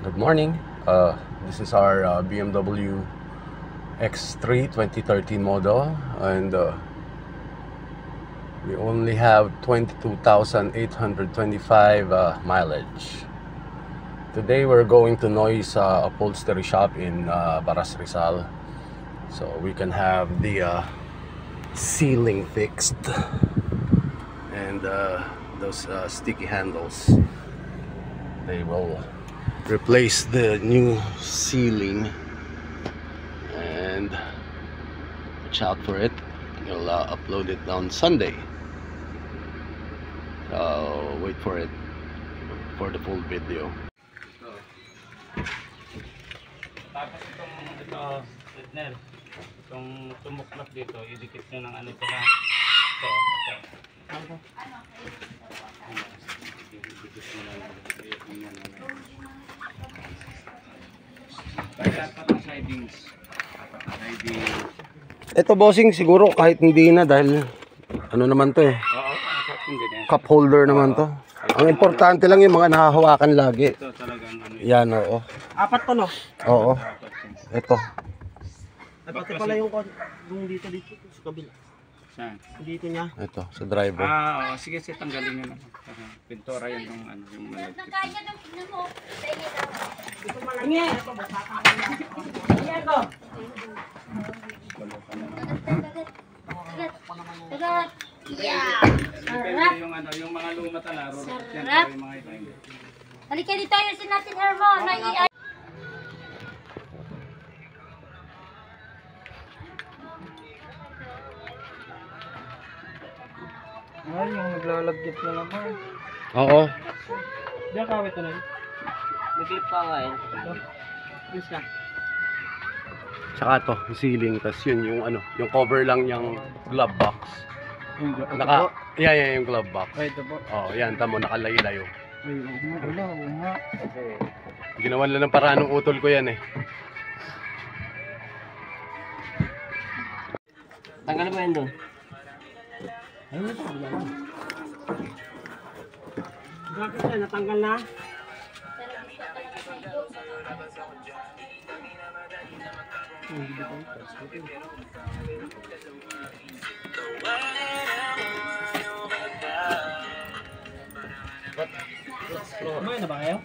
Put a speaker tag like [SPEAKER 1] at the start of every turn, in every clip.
[SPEAKER 1] Good morning. This is our BMW X3 2013 model, and we only have 22,825 mileage. Today we're going to Noise Upholstery Shop in Baras, Rizal, so we can have the ceiling fixed and those sticky handles. They will replace the new ceiling, and watch out for it. You'll upload it on Sunday, so wait for it for the full video.
[SPEAKER 2] Tapos itong tumuklap dito, idikit nyo ng ano ito na
[SPEAKER 1] Ito bossing, siguro kahit hindi na, dahil ano naman to eh, cup holder naman to. Ang importante lang yung mga nahahawakan lagi.
[SPEAKER 2] Ito talagang ano.
[SPEAKER 1] Yan, oo.
[SPEAKER 3] Apat to, no?
[SPEAKER 1] Oo. Ito.
[SPEAKER 3] Ay, pati pala yung dito sa kabila.
[SPEAKER 2] Saan?
[SPEAKER 3] Dito niya.
[SPEAKER 1] Ito, sa driver.
[SPEAKER 2] Oo. Sige, tanggalin nyo na. Pintura yan yung ano, yung malagkit. Yung ano, yung mga luma talaro. Sarap.
[SPEAKER 4] Halika dito, ayusin natin Hermo.
[SPEAKER 3] Ay, yung naglalagkit na naman.
[SPEAKER 1] Oo.
[SPEAKER 3] Diyan kawit na yun. Nag-clip pa nga yun. Please ka.
[SPEAKER 1] Tsaka to, yung ceiling, tas yun yung ano, yung cover lang yung glove box. Yan, yung glove box.
[SPEAKER 3] Ay, ito po.
[SPEAKER 1] Oh, yan, tamo, nakalayo-layo.
[SPEAKER 3] Ay, wala, nga.
[SPEAKER 1] Ginawan lang ng paraan ng utol ko yan eh.
[SPEAKER 3] Tanggal ba yan doon? Ayun na tanggal na. Bakit yan? Natanggal na? Kumain na ba kayo?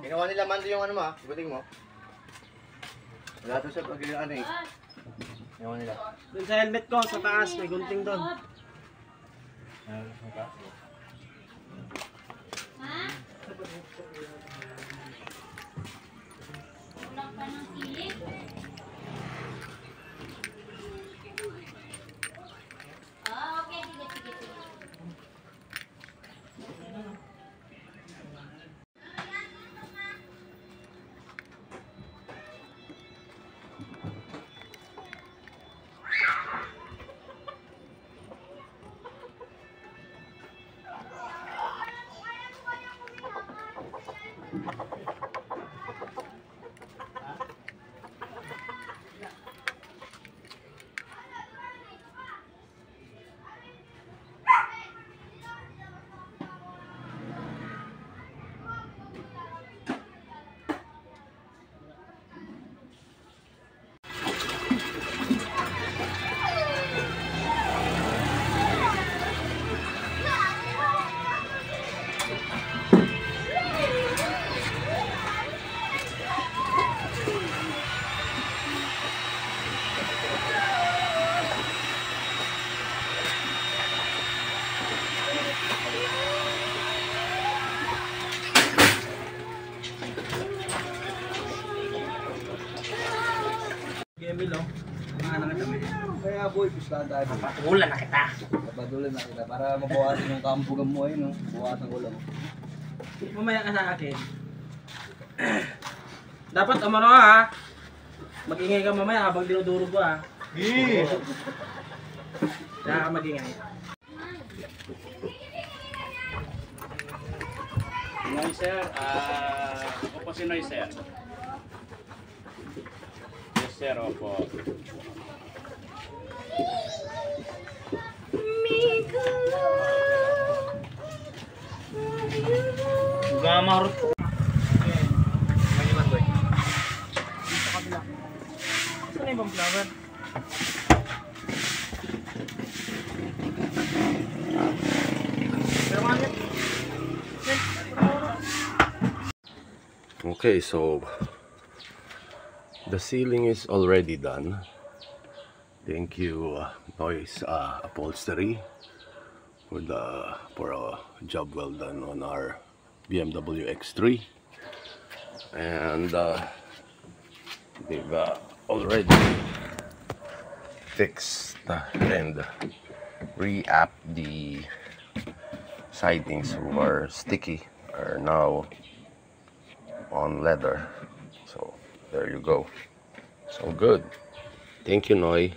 [SPEAKER 5] Ginawa nila mando yung ano mo, gunting mo. Wala to sa pag-ano eh. Ginawa nila.
[SPEAKER 3] Doon sa helmet ko, sa taas, may gunting doon. Emil, oh. Mga na kami.
[SPEAKER 5] Kaya boy, pustahan tayo.
[SPEAKER 3] Patulan na kita.
[SPEAKER 5] Papadulan na kita para mabawasan yung kampugan mo ayun, no? Bawasan ko lang.
[SPEAKER 3] Mamaya ka sa akin. Dapat umano ha. Mag-ingay ka mamaya habang dinudurog ko ha. Kaya ka mag-ingay.
[SPEAKER 2] Noiser, opo si Noiser. Yes sir, opo.
[SPEAKER 3] Gamarot ko.
[SPEAKER 5] Maniman boy.
[SPEAKER 3] Saan na ibang flower? Pero mga
[SPEAKER 1] Okay, so the ceiling is already done. Thank you, Noise Upholstery, for a job well done on our BMW X3, and they've already fixed and re-apped the sidings who are sticky are now on leather. So there you go. So good. Thank you, Noy.